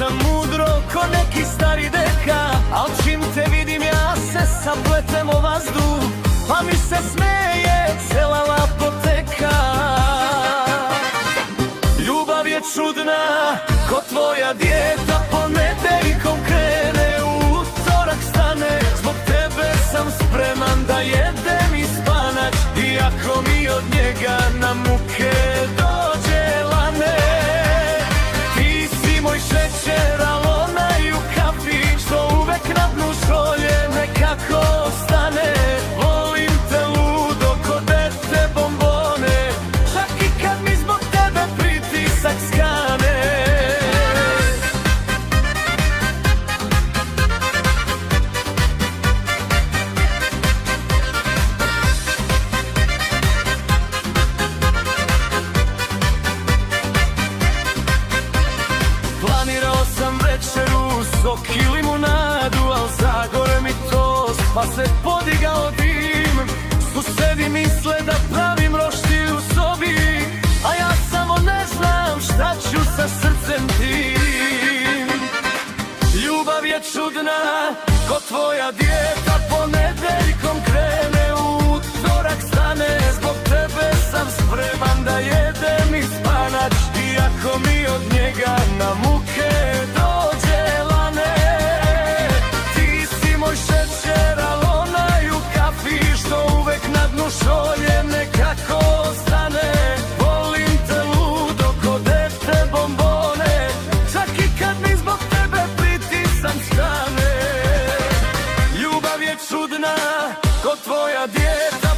Pričam mudro ko neki stari deka, al čim te vidim ja se sapletem o vazduh, pa mi se smeje cela lapoteka. Ljubav je čudna ko tvoja dijeta, ponedeljkom krene, u utorak stane. Zbog tebe sam spreman da jedem i spanać, iako mi od njega na muke dođe lane. Ti si moj šećer, al onaj u kafić, što uvek na dnu šolje nekako ostane. Volim te ludo ko dete bombone, čak i kad mi zbog tebe pritisak skane. Planirao sam večeru, sok i limunadu, al zagore mi tost, pa se podigao dim. Susedi misle da pravim roštilj u sobi, a ja samo ne znam šta ću sa srcem tim. Ljubav je čudna ko tvoja dijeta, ponedeljkom krene, u utorak stane. Zbog tebe sam spreman da jedem i spanać, iako mi od njega na muke dođe lane. Ti si moj šećer, al onaj u kafi, što uvek na dnu šolje nekako ostane. Volim te ludo ko dete bombone, čak i kad mi zbog tebe pritisak stane. Ljubav je čudna ko tvoja dijeta,